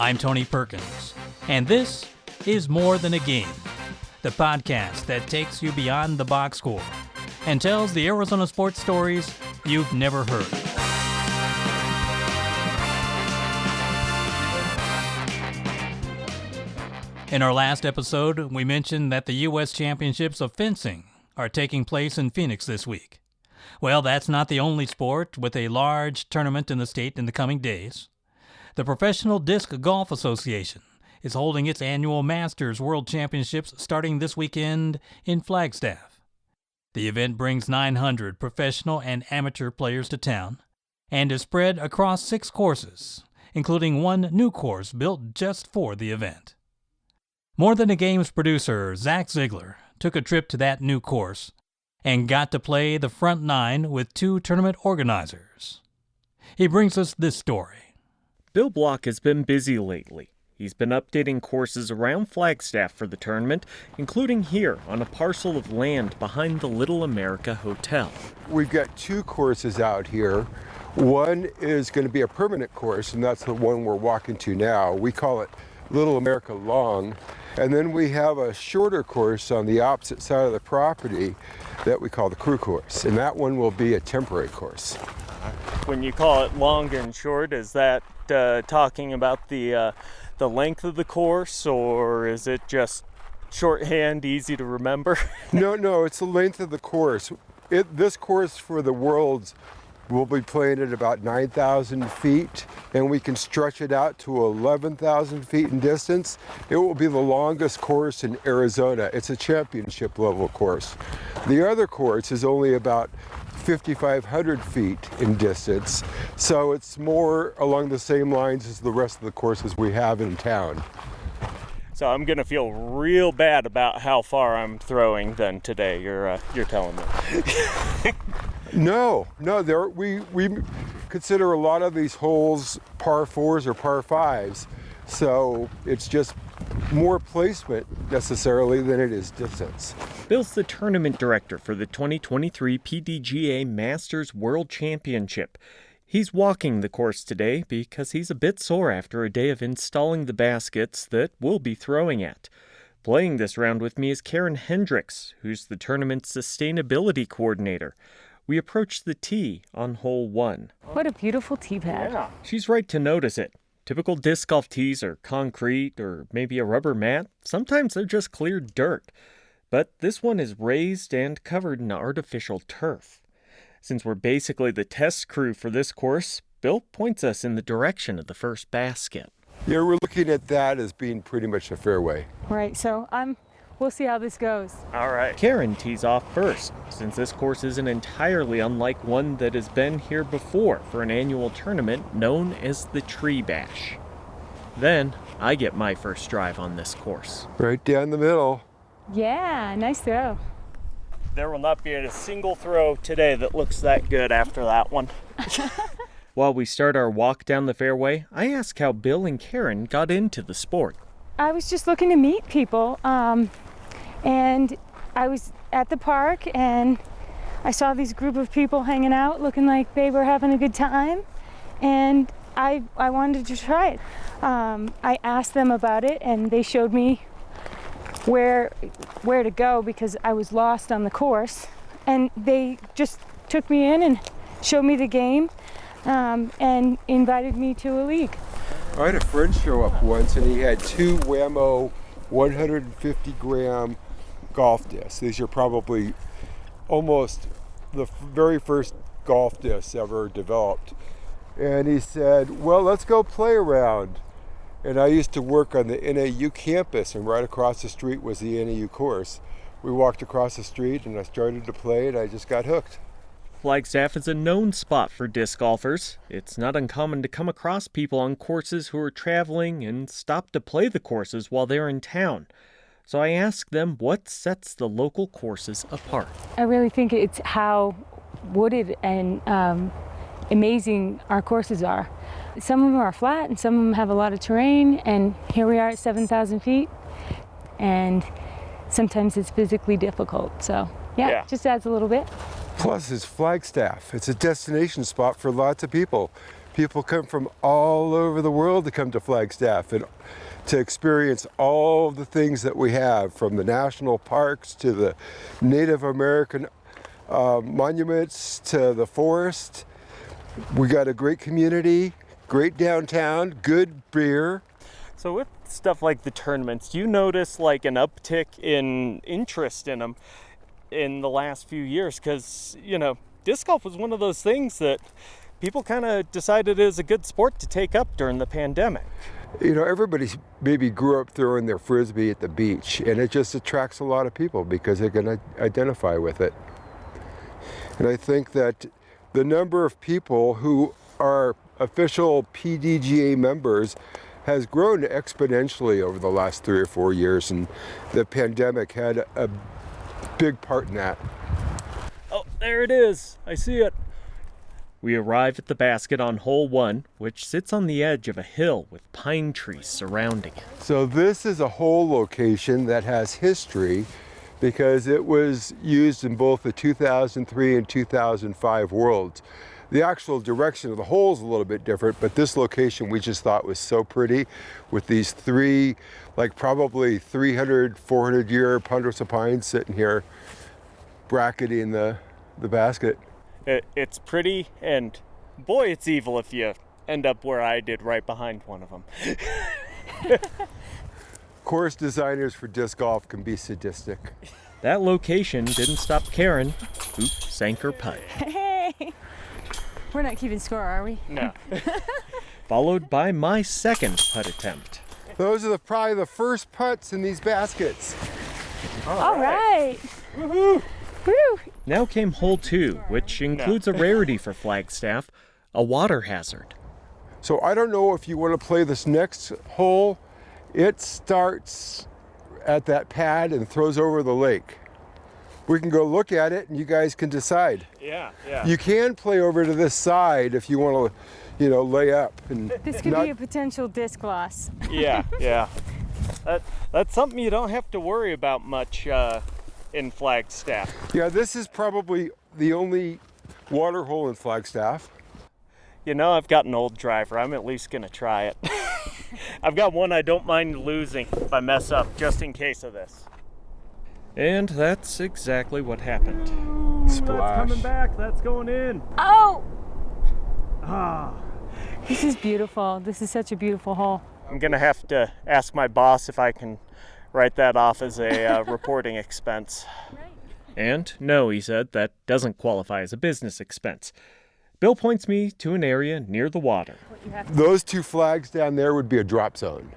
I'm Tony Perkins, and this is More Than a Game, the podcast that takes you beyond the box score and tells the Arizona sports stories you've never heard. In our last episode, we mentioned that the U.S. Championships of Fencing are taking place in Phoenix this week. Well, that's not the only sport with a large tournament in the state in the coming days. The Professional Disc Golf Association is holding its annual Masters World Championships starting this weekend in Flagstaff. The event brings 900 professional and amateur players to town and is spread across 6 courses, including one new course built just for the event. More Than a Game's producer, Zach Ziegler, took a trip to that new course and got to play the front 9 with 2 tournament organizers. He brings us this story. Bill Block has been busy lately. He's been updating courses around Flagstaff for the tournament, including here on a parcel of land behind the Little America Hotel. We've got 2 courses out here. One is going to be a permanent course, and that's the one we're walking to now. We call it Little America Long. And then we have a shorter course on the opposite side of the property that we call the crew course, and that one will be a temporary course. When you call it long and short, is that talking about the length of the course, or is it just shorthand, easy to remember? No, it's the length of the course. This course for the Worlds will be playing at about 9,000 feet, and we can stretch it out to 11,000 feet in distance. It will be the longest course in Arizona. It's a championship level course. The other course is only about 5,500 feet in distance, so it's more along the same lines as the rest of the courses we have in town. So I'm gonna feel real bad about how far I'm throwing then today. You're telling me. No. We consider a lot of these holes par 4s or par 5s, so it's just more placement necessarily than it is distance. Bill's the tournament director for the 2023 PDGA Masters World Championship. He's walking the course today because he's a bit sore after a day of installing the baskets that we'll be throwing at. Playing this round with me is Karen Hendricks, who's the tournament's sustainability coordinator. We approached the tee on hole 1. What a beautiful tee pad. Yeah. She's right to notice it. Typical disc golf tees are concrete or maybe a rubber mat. Sometimes they're just clear dirt. But this one is raised and covered in artificial turf. Since we're basically the test crew for this course, Bill points us in the direction of the first basket. Yeah, we're looking at that as being pretty much a fairway. Right, so we'll see how this goes. All right. Karen tees off first, since this course isn't entirely unlike one that has been here before for an annual tournament known as the Tree Bash. Then, I get my first drive on this course. Right down the middle. Yeah, nice throw. There will not be a single throw today that looks that good after that one. While we start our walk down the fairway, I ask how Bill and Karen got into the sport. I was just looking to meet people, and I was at the park and I saw this group of people hanging out looking like they were having a good time, and I wanted to try it. I asked them about it and they showed me where to go because I was lost on the course, and they just took me in and showed me the game and invited me to a league. I had a friend show up once and he had 2 Whammo 150 gram golf discs. These are probably almost the very first golf discs ever developed. And he said, well, let's go play around. And I used to work on the NAU campus, and right across the street was the NAU course. We walked across the street and I started to play and I just got hooked. Flagstaff is a known spot for disc golfers. It's not uncommon to come across people on courses who are traveling and stop to play the courses while they're in town. So I asked them what sets the local courses apart. I really think it's how wooded and amazing our courses are. Some of them are flat and some of them have a lot of terrain, and here we are at 7,000 feet, and sometimes it's physically difficult. So yeah, it just adds a little bit. Plus, it's Flagstaff. It's a destination spot for lots of people. People come from all over the world to come to Flagstaff and to experience all the things that we have, from the national parks to the Native American monuments to the forest. We got a great community, great downtown, good beer. So with stuff like the tournaments, do you notice like an uptick in interest in them in the last few years? Because, you know, disc golf was one of those things that people kind of decided it was a good sport to take up during the pandemic. You know, everybody maybe grew up throwing their frisbee at the beach, and it just attracts a lot of people because they can identify with it. And I think that the number of people who are official PDGA members has grown exponentially over the last 3 or 4 years, and the pandemic had a big part in that. Oh, there it is. I see it. We arrive at the basket on hole 1, which sits on the edge of a hill with pine trees surrounding it. So this is a hole location that has history because it was used in both the 2003 and 2005 Worlds. The actual direction of the hole is a little bit different, but this location we just thought was so pretty with these 3, like probably 300, 400 year ponderosa pines sitting here bracketing the basket. It's pretty, and boy, it's evil if you end up where I did, right behind one of them. Course designers for disc golf can be sadistic. That location didn't stop Karen, who sank her putt. Hey! We're not keeping score, are we? No. Followed by my second putt attempt. Those are probably the first putts in these baskets. All right. Woohoo! Woo! Now came hole 2, which includes a rarity for Flagstaff, a water hazard. So I don't know if you want to play this next hole. It starts at that pad and throws over the lake. We can go look at it and you guys can decide. Yeah. You can play over to this side if you want to, you know, lay up. And This could be a potential disc loss. Yeah. That's something you don't have to worry about much in Flagstaff. Yeah, this is probably the only water hole in Flagstaff. You know, I've got an old driver. I'm at least going to try it. I've got one I don't mind losing if I mess up, just in case of this. And that's exactly what happened. Splash. That's coming back. That's going in. Oh! Ah. This is beautiful. This is such a beautiful hole. I'm going to have to ask my boss if I can write that off as a reporting expense. And no, he said, that doesn't qualify as a business expense. Bill points me to an area near the water. Those 2 flags down there would be a drop zone.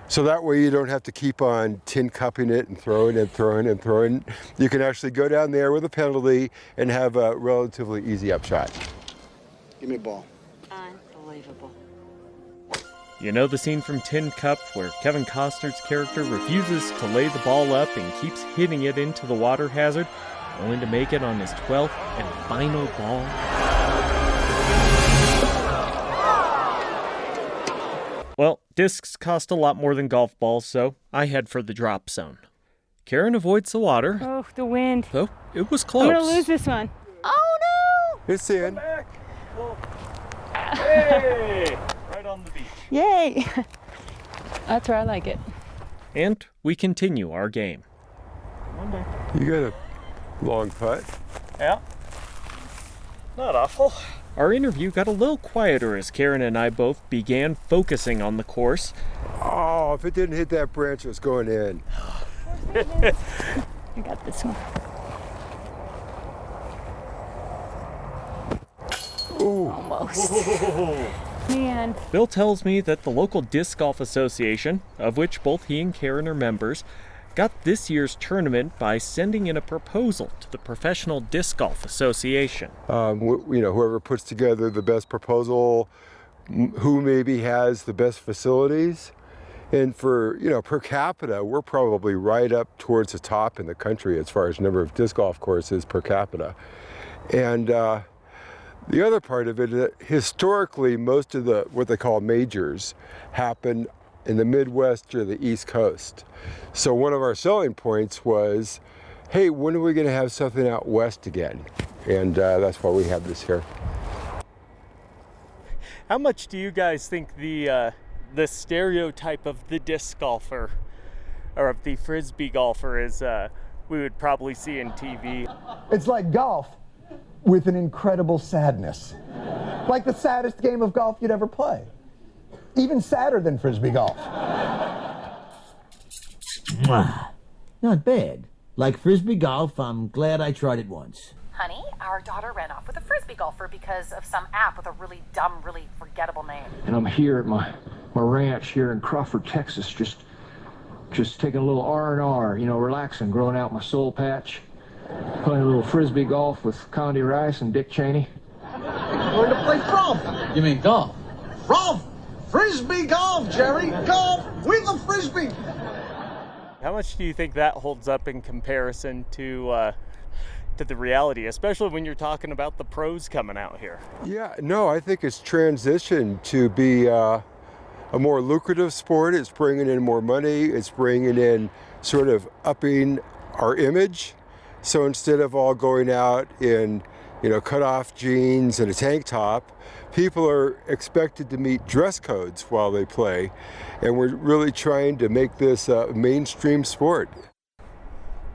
So that way you don't have to keep on tin cupping it and throwing and throwing and throwing. You can actually go down there with a penalty and have a relatively easy upshot. Give me a ball. Unbelievable. You know the scene from Tin Cup where Kevin Costner's character refuses to lay the ball up and keeps hitting it into the water hazard, only to make it on his 12th and final ball? Well, discs cost a lot more than golf balls, so I head for the drop zone. Karen avoids the water, Oh, the wind. though it was close. I'm gonna lose this one. Oh no! It's in. Back. Hey! Right on the beach. Yay! That's where I like it. And we continue our game. You got a long putt. Yeah. Not awful. Our interview got a little quieter as Karen and I both began focusing on the course. Oh, if it didn't hit that branch, it was going in. I got this one. Ooh. Almost. Man. Bill tells me that the local Disc Golf Association, of which both he and Karen are members, got this year's tournament by sending in a proposal to the Professional Disc Golf Association. Whoever puts together the best proposal, who maybe has the best facilities. And for, per capita, we're probably right up towards the top in the country as far as number of disc golf courses per capita. And the other part of it, historically, most of the what they call majors happen in the Midwest or the East Coast. So one of our selling points was, hey, when are we going to have something out west again? And that's why we have this here. How much do you guys think the stereotype of the disc golfer or of the frisbee golfer is we would probably see in TV? It's like golf with an incredible sadness. Like the saddest game of golf you'd ever play. Even sadder than frisbee golf. Not bad. Like frisbee golf, I'm glad I tried it once. Honey, our daughter ran off with a frisbee golfer because of some app with a really dumb, really forgettable name. And I'm here at my ranch here in Crawford, Texas, just taking a little R&R, relaxing, growing out my soul patch, playing a little frisbee golf with Condi Rice and Dick Cheney. We're to play golf. You mean golf? Golf! Frisbee golf, Jerry! Golf with a frisbee! How much do you think that holds up in comparison to the reality, especially when you're talking about the pros coming out here? Yeah, no, I think it's transitioned to be a more lucrative sport. It's bringing in more money. It's bringing in sort of upping our image. So instead of all going out in, cut off jeans and a tank top, people are expected to meet dress codes while they play. And we're really trying to make this a mainstream sport.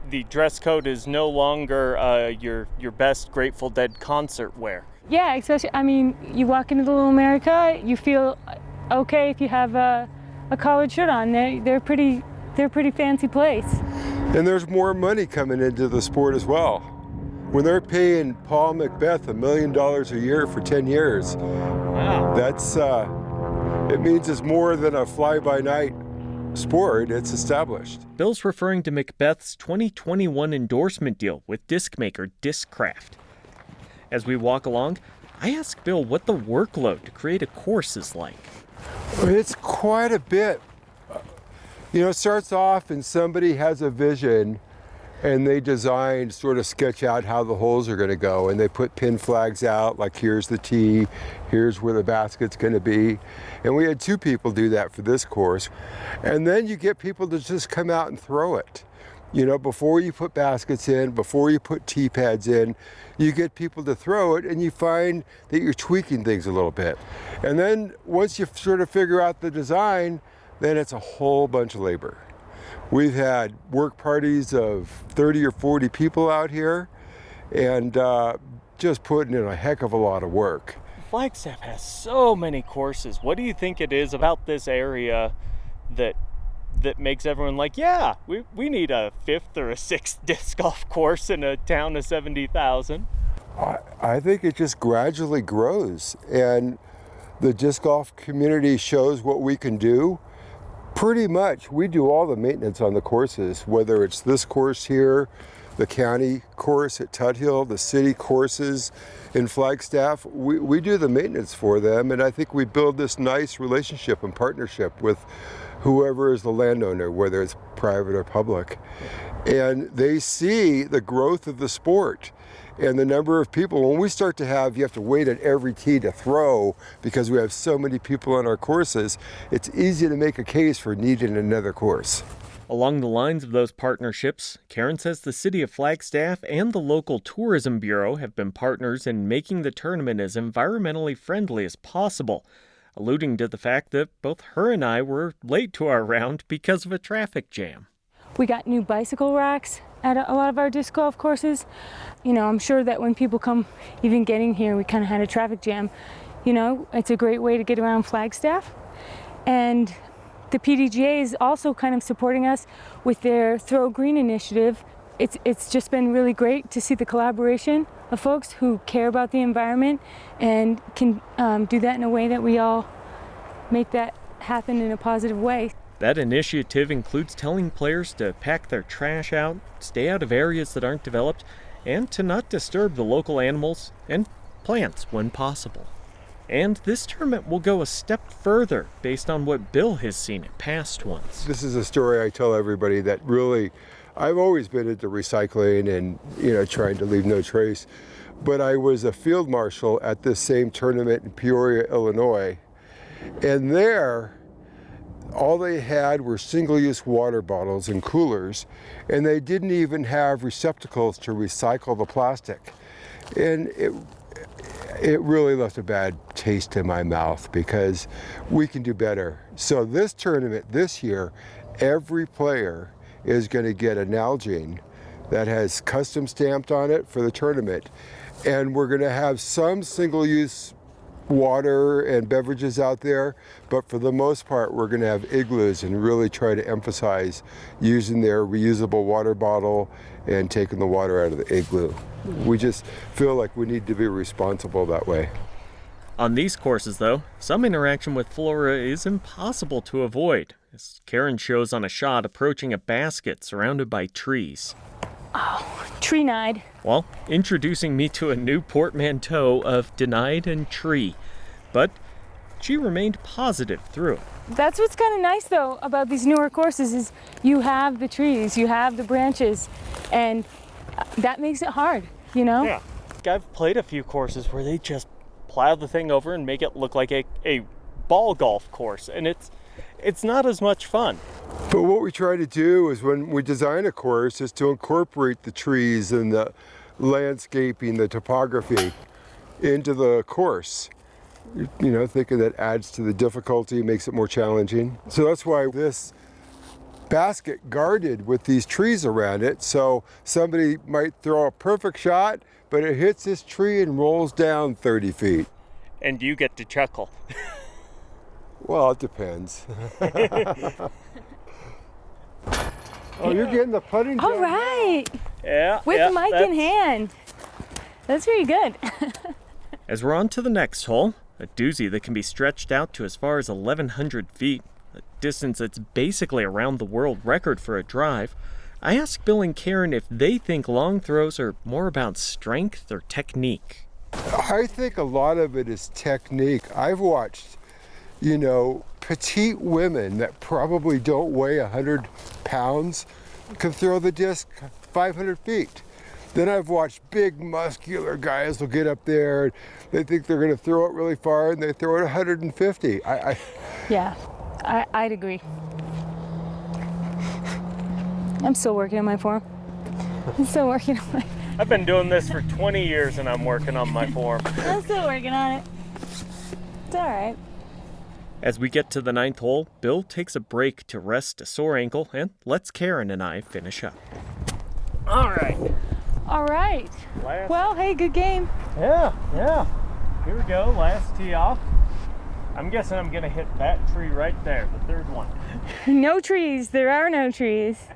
The dress code is no longer your best Grateful Dead concert wear. Yeah, especially, you walk into Little America, you feel okay if you have a collared shirt on. They're a pretty fancy place. And there's more money coming into the sport as well. When they're paying Paul Macbeth $1 million a year for 10 years, wow, that's it means it's more than a fly-by-night sport. It's established. Bill's referring to Macbeth's 2021 endorsement deal with disc maker Discraft. As we walk along, I ask Bill what the workload to create a course is like. It's quite a bit. It starts off and somebody has a vision and they design, sort of sketch out how the holes are going to go, and they put pin flags out, like here's the tee, here's where the basket's going to be. And we had 2 people do that for this course. And then you get people to just come out and throw it. Before you put baskets in, before you put tee pads in, you get people to throw it, and you find that you're tweaking things a little bit. And then once you sort of figure out the design, then it's a whole bunch of labor. We've had work parties of 30 or 40 people out here, and just putting in a heck of a lot of work. Flagstaff has so many courses. What do you think it is about this area that makes everyone like, yeah, we need a 5th or a 6th disc golf course in a town of 70,000? I think it just gradually grows, and the disc golf community shows what we can do. Pretty much, we do all the maintenance on the courses, whether it's this course here, the county course at Tuthill, the city courses in Flagstaff. We do the maintenance for them, and I think we build this nice relationship and partnership with whoever is the landowner, whether it's private or public. And they see the growth of the sport and the number of people. When we start to you have to wait at every tee to throw because we have so many people on our courses, it's easy to make a case for needing another course. Along the lines of those partnerships, Karen says the city of Flagstaff and the local tourism bureau have been partners in making the tournament as environmentally friendly as possible, alluding to the fact that both her and I were late to our round because of a traffic jam. We got new bicycle racks at a lot of our disc golf courses. I'm sure that when people come, even getting here, we kind of had a traffic jam. It's a great way to get around Flagstaff. And the PDGA is also kind of supporting us with their Throw Green initiative. It's just been really great to see the collaboration of folks who care about the environment and can do that in a way that we all make that happen in a positive way. That initiative includes telling players to pack their trash out, stay out of areas that aren't developed, and to not disturb the local animals and plants when possible. And this tournament will go a step further based on what Bill has seen at past ones. This is a story I tell everybody that really, I've always been into recycling and, trying to leave no trace. But I was a field marshal at this same tournament in Peoria, Illinois. And there, all they had were single-use water bottles and coolers, and they didn't even have receptacles to recycle the plastic. And it really left a bad taste in my mouth because we can do better. So this tournament this year, every player is going to get an Nalgene that has custom stamped on it for the tournament. And we're going to have some single-use water and beverages out there, but for the most part we're going to have igloos and really try to emphasize using their reusable water bottle and taking the water out of the igloo. We just feel like we need to be responsible that way. On these courses, though, some interaction with flora is impossible to avoid, as Karen shows on a shot approaching a basket surrounded by trees. Oh, tree-eyed. Well, introducing me to a new portmanteau of denied and tree, but she remained positive through it. That's what's kind of nice, though, about these newer courses is you have the trees, you have the branches, and that makes it hard, you know? Yeah. I've played a few courses where they just plow the thing over and make it look like a ball golf course, and it's not as much fun. But what we try to do is when we design a course is to incorporate the trees and the landscaping, the topography into the course. You know, thinking that adds to the difficulty, makes it more challenging. So that's why this basket guarded with these trees around it, so somebody might throw a perfect shot, but it hits this tree and rolls down 30 feet. And you get to chuckle. Well, it depends. Oh, you're getting the putting All down right. Yeah. With yeah, mic in hand. That's pretty good. As we're on to the next hole, a doozy that can be stretched out to as far as 1,100 feet, a distance that's basically around the world record for a drive, I asked Bill and Karen if they think long throws are more about strength or technique. I think a lot of it is technique. I've watched, you know, petite women that probably don't weigh 100 pounds can throw the disc 500 feet. Then I've watched big muscular guys will get up there, they think they're going to throw it really far and they throw it 150. Yeah, I'd agree. I'm still working on my form. I've been doing this for 20 years and I'm working on my form. I'm still working on it. It's all right. As we get to the 9th hole, Bill takes a break to rest a sore ankle and lets Karen and I finish up. All right. Well, hey, good game. Yeah. Here we go, last tee off. I'm guessing I'm gonna hit that tree right there, the third one. No trees. There are no trees.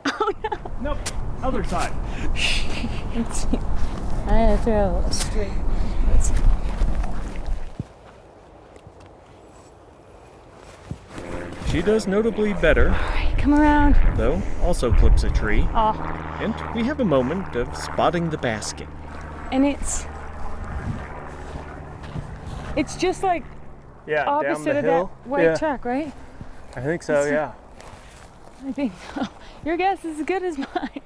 Oh, no. Nope, other side. Let's see. I'm gonna throw straight. Let's see. She does notably better. All right, come around. Though also clips a tree. Oh. And we have a moment of spotting the basket. And it's just like opposite of that white track, right? I think so, yeah. I think so. Your guess is as good as mine.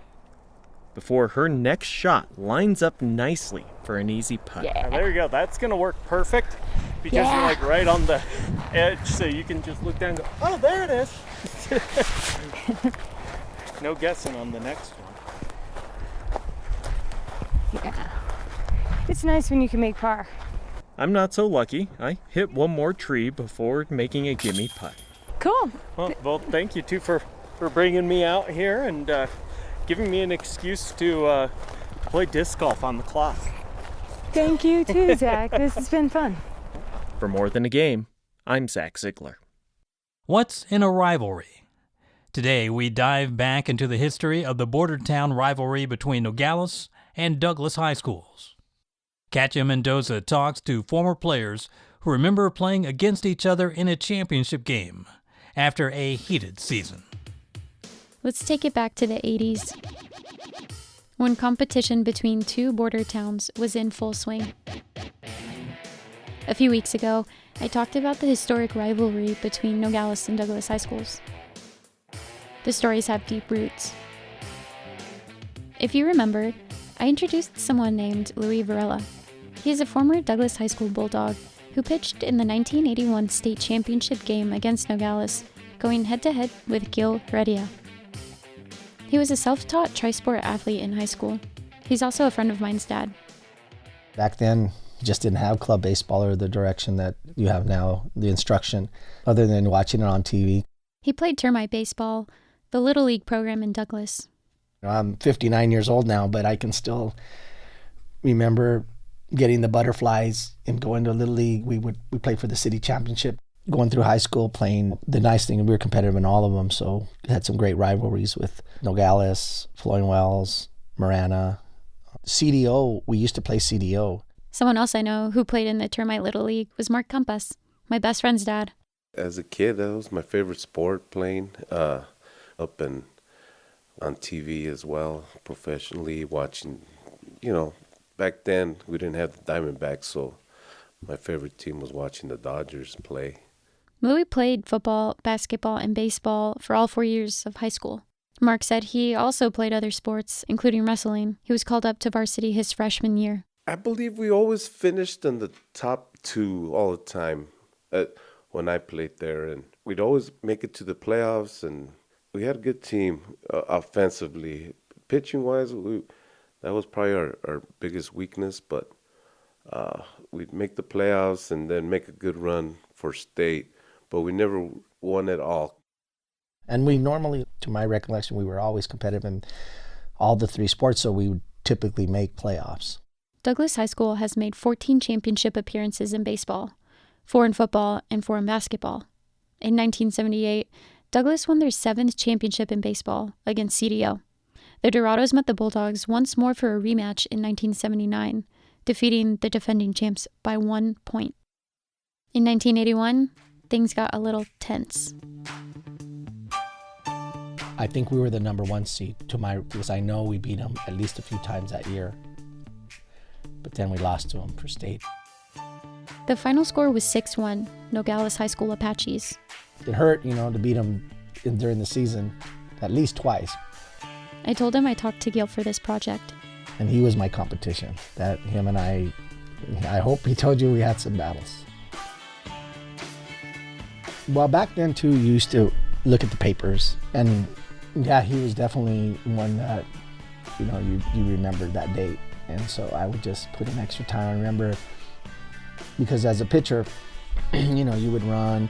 Before her next shot lines up nicely for an easy putt. Yeah. There you go. That's going to work perfect because you're like right on the edge, so you can just look down and go, oh, there it is. No guessing on the next one. Yeah. It's nice when you can make par. I'm not so lucky. I hit one more tree before making a gimme putt. Cool. Well, thank you, too, for bringing me out here and giving me an excuse to play disc golf on the clock. Thank you, too, Zach. This has been fun. For More Than a Game, I'm Zach Ziegler. What's in a rivalry? Today, we dive back into the history of the border town rivalry between Nogales and Douglas high schools. Katya Mendoza talks to former players who remember playing against each other in a championship game after a heated season. Let's take it back to the 80s, when competition between two border towns was in full swing. A few weeks ago, I talked about the historic rivalry between Nogales and Douglas high schools. The stories have deep roots. If you remember, I introduced someone named Louis Varela. He is a former Douglas High School Bulldog who pitched in the 1981 state championship game against Nogales, going head-to-head with Gil Heredia. He was a self-taught tri-sport athlete in high school. He's also a friend of mine's dad. Back then, you just didn't have club baseball or the direction that you have now, the instruction, other than watching it on TV. He played termite baseball, the Little League program in Douglas. I'm 59 years old now, but I can still remember getting the butterflies and going to Little League. We played for the city championship, going through high school, playing. The nice thing, we were competitive in all of them, so we had some great rivalries with Nogales, Flowing Wells, Marana. CDO, we used to play CDO. Someone else I know who played in the termite Little League was Mark Compass, my best friend's dad. As a kid, that was my favorite sport, playing up and on TV as well, professionally, watching. Back then we didn't have the Diamondbacks, so my favorite team was watching the Dodgers play. Louis played football, basketball, and baseball for all 4 years of high school. Mark said he also played other sports, including wrestling. He was called up to varsity his freshman year. I believe we always finished in the top 2 all the time when I played there, and we'd always make it to the playoffs, and we had a good team offensively. Pitching-wise, that was probably our biggest weakness, but we'd make the playoffs and then make a good run for state, but we never won it all. And we normally, to my recollection, we were always competitive in all the 3 sports, so we would typically make playoffs. Douglas High School has made 14 championship appearances in baseball, 4 in football, and 4 in basketball. In 1978, Douglas won their 7th championship in baseball against CDO. The Dorados met the Bulldogs once more for a rematch in 1979, defeating the defending champs by 1 point. In 1981, things got a little tense. I think we were the number 1 seed because I know we beat them at least a few times that year. But then we lost to them for state. The final score was 6-1, Nogales High School Apaches. It hurt, to beat them during the season at least twice. I told him I talked to Gil for this project. And he was my competition. That him and I hope he told you we had some battles. Well, back then too, you used to look at the papers, and yeah, he was definitely one that, you remembered that date. And so I would just put in extra time. I remember, because as a pitcher, you would run,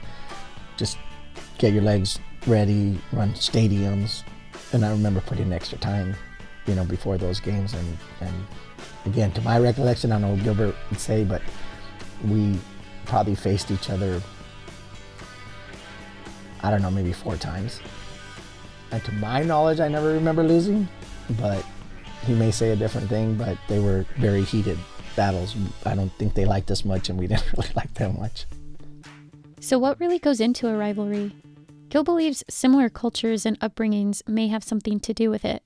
just get your legs ready, run stadiums. And I remember putting extra time, before those games. And again, to my recollection, I don't know what Gilbert would say, but we probably faced each other, I don't know, maybe 4 times. And to my knowledge, I never remember losing, but he may say a different thing, but they were very heated battles. I don't think they liked us much, and we didn't really like them much. So what really goes into a rivalry? Gil believes similar cultures and upbringings may have something to do with it.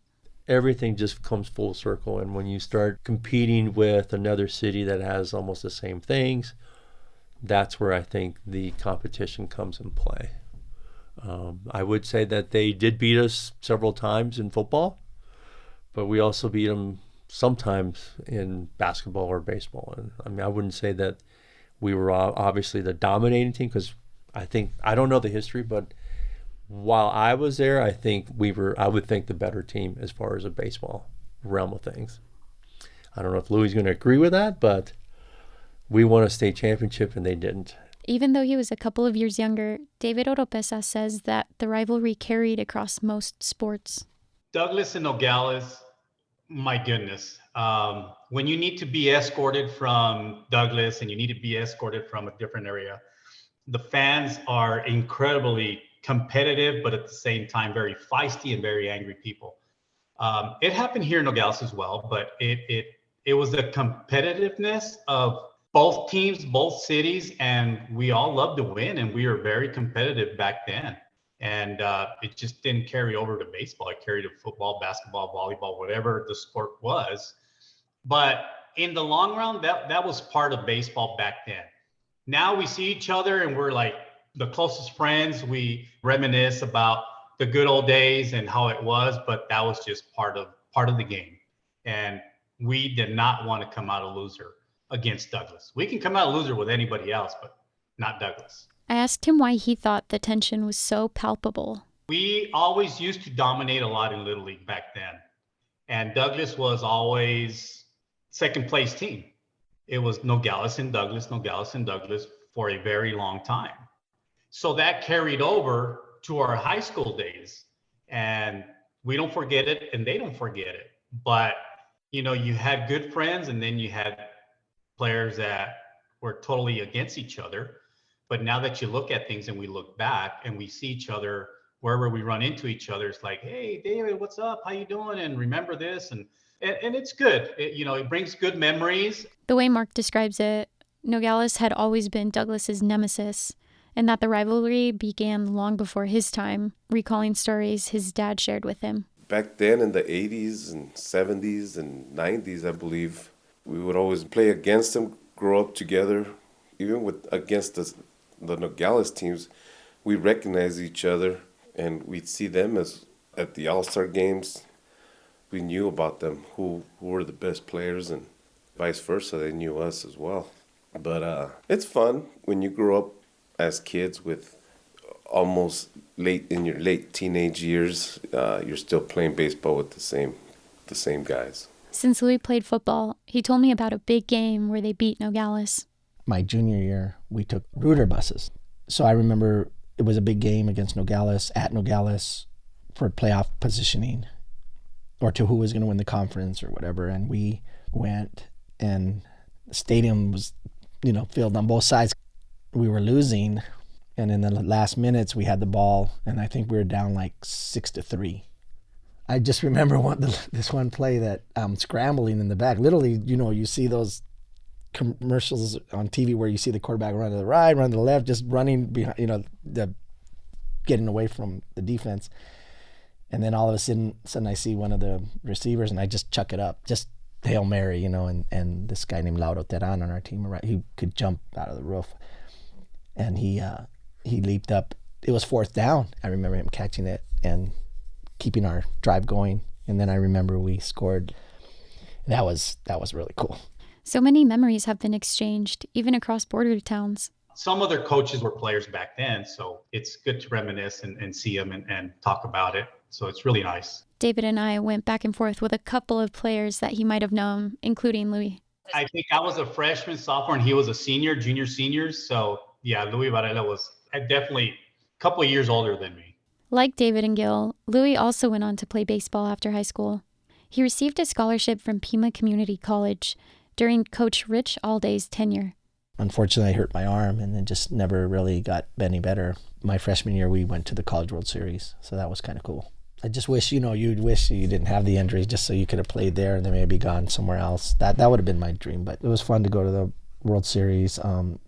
Everything just comes full circle, and when you start competing with another city that has almost the same things, that's where I think the competition comes in play. I would say that they did beat us several times in football, but we also beat them sometimes in basketball or baseball. And I wouldn't say that we were obviously the dominating team, because I don't know the history, but while I was there, I would think the better team as far as a baseball realm of things. I don't know if Louis is going to agree with that, but we won a state championship and they didn't. Even though he was a couple of years younger, David Oropesa says that the rivalry carried across most sports. Douglas and Nogales, my goodness. When you need to be escorted from Douglas and you need to be escorted from a different area, the fans are incredibly competitive, but at the same time, very feisty and very angry people. It happened here in Nogales as well, but it was the competitiveness of both teams, both cities, and we all loved to win, and we were very competitive back then. And it just didn't carry over to baseball. It carried to football, basketball, volleyball, whatever the sport was. But in the long run, that was part of baseball back then. Now we see each other and we're like the closest friends. We reminisce about the good old days and how it was, but that was just part of the game. And we did not want to come out a loser against Douglas. We can come out a loser with anybody else, but not Douglas. I asked him why he thought the tension was so palpable. We always used to dominate a lot in Little League back then. And Douglas was always second place team. It was Nogales and Douglas, Nogales and Douglas for a very long time. So that carried over to our high school days, and we don't forget it and they don't forget it. But, you know, you had good friends, and then you had players that were totally against each other. But now that you look at things and we look back and we see each other wherever we run into each other, it's like, hey, David, what's up? How you doing? And remember this? And it's good. It brings good memories. The way Mark describes it, Nogales had always been Douglas's nemesis, and that the rivalry began long before his time, recalling stories his dad shared with him. Back then in the 80s and 70s and 90s, I believe, we would always play against them, grow up together. Even against the Nogales teams, we recognize each other, and we'd see them as at the All-Star games. We knew about them, who were the best players, and vice versa, they knew us as well. But it's fun when you grow up as kids with almost in your late teenage years, you're still playing baseball with the same guys. Since Louis played football, he told me about a big game where they beat Nogales. My junior year, we took Reuter buses. So I remember it was a big game against Nogales, at Nogales, for playoff positioning, or to who was going to win the conference or whatever. And we went, and the stadium was, filled on both sides. We were losing, and in the last minutes, we had the ball, and I think we were down like 6-3. I just remember this one play that I'm scrambling in the back. Literally, you see those commercials on TV where you see the quarterback run to the right, run to the left, just running behind, getting away from the defense. And then all of a sudden I see one of the receivers, and I just chuck it up, just Hail Mary, and this guy named Lauro Terán on our team, right? He could jump out of the roof, and he leaped up. It was 4th down. I remember him catching it and keeping our drive going. And then I remember we scored. That was really cool. So many memories have been exchanged, even across border towns. Some other coaches were players back then, so it's good to reminisce and see them and talk about it. So it's really nice. David and I went back and forth with a couple of players that he might have known, including Louis. I think I was a freshman, sophomore, and he was a senior, junior, seniors. So yeah, Louis Varela was definitely a couple of years older than me. Like David and Gil, Louis also went on to play baseball after high school. He received a scholarship from Pima Community College during Coach Rich Alday's tenure. Unfortunately, I hurt my arm and then just never really got any better. My freshman year, we went to the College World Series, so that was kind of cool. I just wish, you'd wish you didn't have the injuries just so you could have played there and then maybe gone somewhere else. That would have been my dream, but it was fun to go to the World Series.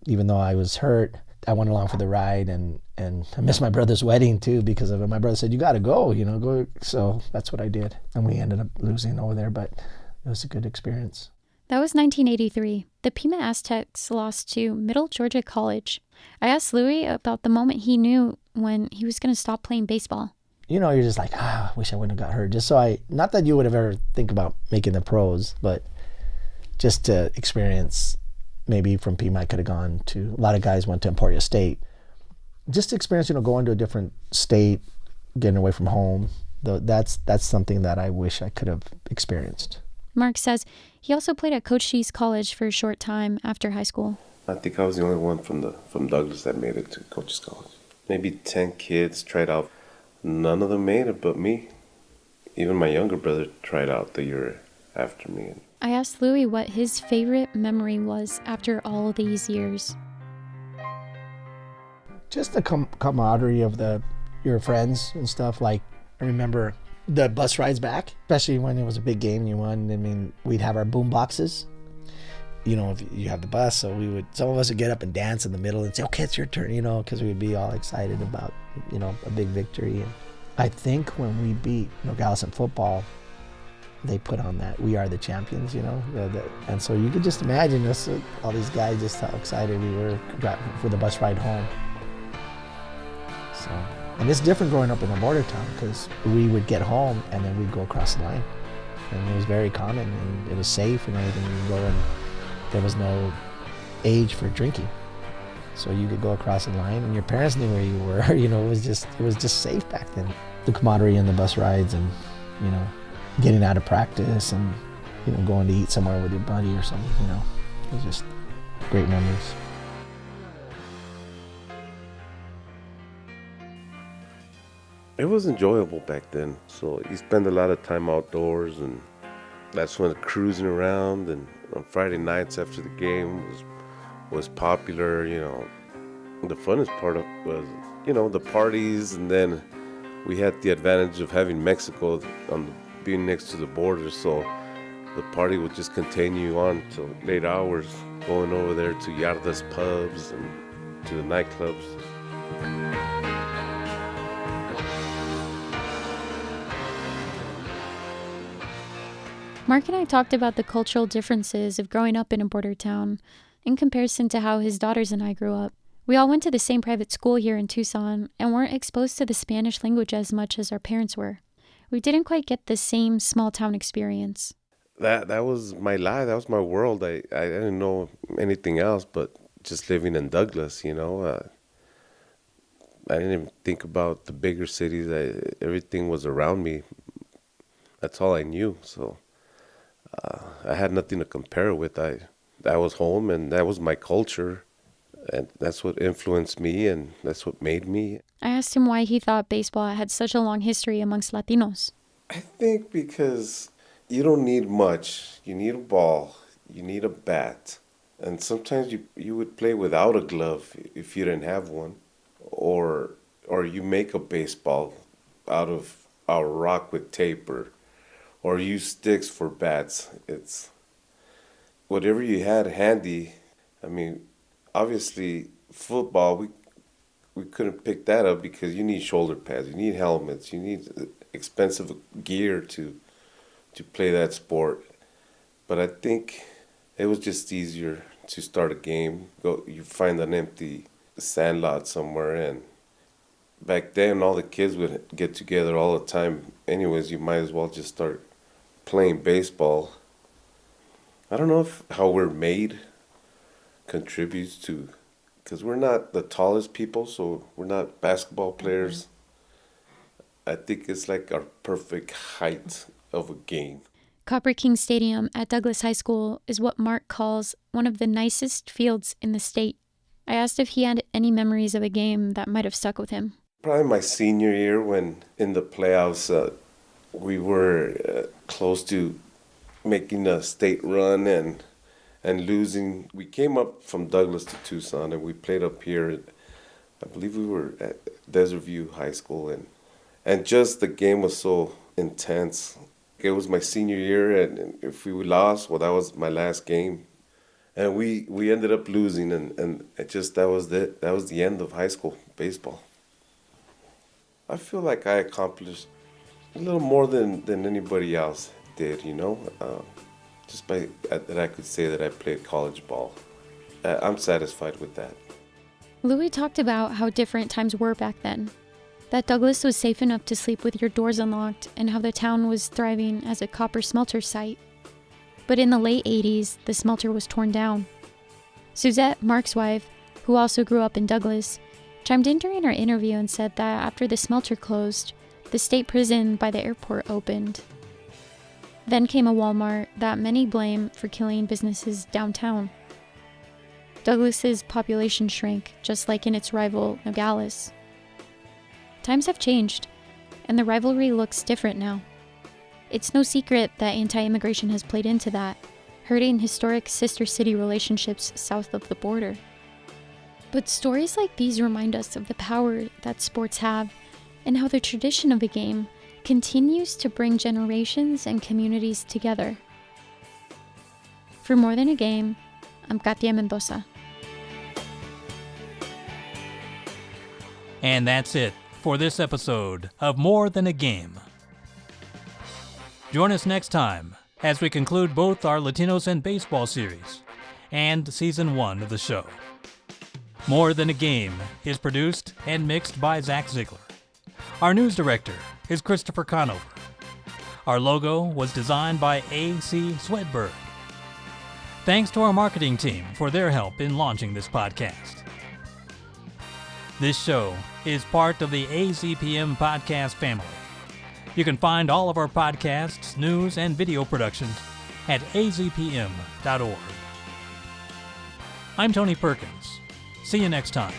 Even though I was hurt, I went along for the ride, and I missed my brother's wedding too because of it. My brother said, you got to go, go. So that's what I did. And we ended up losing over there, but it was a good experience. That was 1983. The Pima Aztecs lost to Middle Georgia College. I asked Louis about the moment he knew when he was going to stop playing baseball. You're just like, I wish I wouldn't have got hurt. Just so not that you would have ever think about making the pros, but just to experience, maybe from Pima I could have gone to, a lot of guys went to Emporia State. Just to experience, going to a different state, getting away from home. That's something that I wish I could have experienced. Mark says he also played at Coach Shee's college for a short time after high school. I think I was the only one from Douglas that made it to Coach's college. Maybe 10 kids tried out. None of them made it but me. Even my younger brother tried out the year after me. I asked Louis what his favorite memory was after all of these years. Just the camaraderie of your friends and stuff. Like, I remember the bus rides back, especially when it was a big game and you won. I mean, we'd have our boom boxes. If you have the bus, so some of us would get up and dance in the middle and say, okay, it's your turn, because we'd be all excited about, a big victory. And I think when we beat Nogales in football, they put on that "We Are the Champions," and so you could just imagine us, all these guys, just how excited we were for the bus ride home. So, and it's different growing up in a border town because we would get home and then we'd go across the line, and it was very common and it was safe and everything. You could go, and there was no age for drinking, so you could go across the line and your parents knew where you were. It was just safe back then. The camaraderie and the bus rides, and getting out of practice and, going to eat somewhere with your buddy or something, it was just great memories. It was enjoyable back then. So you spend a lot of time outdoors, and that's when cruising around, and on Friday nights after the game was popular. The funnest part was the parties, and then we had the advantage of having Mexico being next to the border, so the party would just continue on till late hours, going over there to Yarda's pubs and to the nightclubs. Mark and I talked about the cultural differences of growing up in a border town in comparison to how his daughters and I grew up. We all went to the same private school here in Tucson and weren't exposed to the Spanish language as much as our parents were. We didn't quite get the same small town experience. That was my life. That was my world. I didn't know anything else but just living in Douglas, I didn't even think about the bigger cities. Everything was around me. That's all I knew. So I had nothing to compare it with. I was home, and that was my culture. And that's what influenced me, and that's what made me. I asked him why he thought baseball had such a long history amongst Latinos. I think because you don't need much. You need a ball. You need a bat. And sometimes you would play without a glove if you didn't have one. Or you make a baseball out of a rock with tape, or use sticks for bats. It's whatever you had handy. I mean, obviously, football, we couldn't pick that up because you need shoulder pads, you need helmets, you need expensive gear to play that sport. But I think it was just easier to start a game. You find an empty sandlot somewhere, and back then all the kids would get together all the time. Anyways, you might as well just start playing baseball. I don't know if how we're made contributes to, because we're not the tallest people, so we're not basketball players. I think it's like our perfect height of a game. Copper King Stadium at Douglas High School is what Mark calls one of the nicest fields in the state. I asked if he had any memories of a game that might have stuck with him. Probably my senior year, when in the playoffs we were close to making a state run and losing. We came up from Douglas to Tucson, and we played up here. I believe we were at Desert View High School, and just the game was so intense. It was my senior year, and if we lost, well, that was my last game. And we ended up losing, and that was the end of high school baseball. I feel like I accomplished a little more than anybody else did, just by that I could say that I played college ball. I'm satisfied with that. Louis talked about how different times were back then. That Douglas was safe enough to sleep with your doors unlocked, and how the town was thriving as a copper smelter site. But in the late 80s, the smelter was torn down. Suzette, Mark's wife, who also grew up in Douglas, chimed in during our interview and said that after the smelter closed, the state prison by the airport opened. Then came a Walmart that many blame for killing businesses downtown. Douglas's population shrank, just like in its rival, Nogales. Times have changed, and the rivalry looks different now. It's no secret that anti-immigration has played into that, hurting historic sister city relationships south of the border. But stories like these remind us of the power that sports have, and how the tradition of a game continues to bring generations and communities together. For More Than a Game, I'm Katia Mendoza. And that's it for this episode of More Than a Game. Join us next time as we conclude both our Latinos and Baseball series and Season 1 of the show. More Than a Game is produced and mixed by Zach Ziegler. Our news director is Christopher Conover. Our logo was designed by A.C. Swedberg. Thanks to our marketing team for their help in launching this podcast. This show is part of the AZPM podcast family. You can find all of our podcasts, news, and video productions at azpm.org. I'm Tony Perkins. See you next time.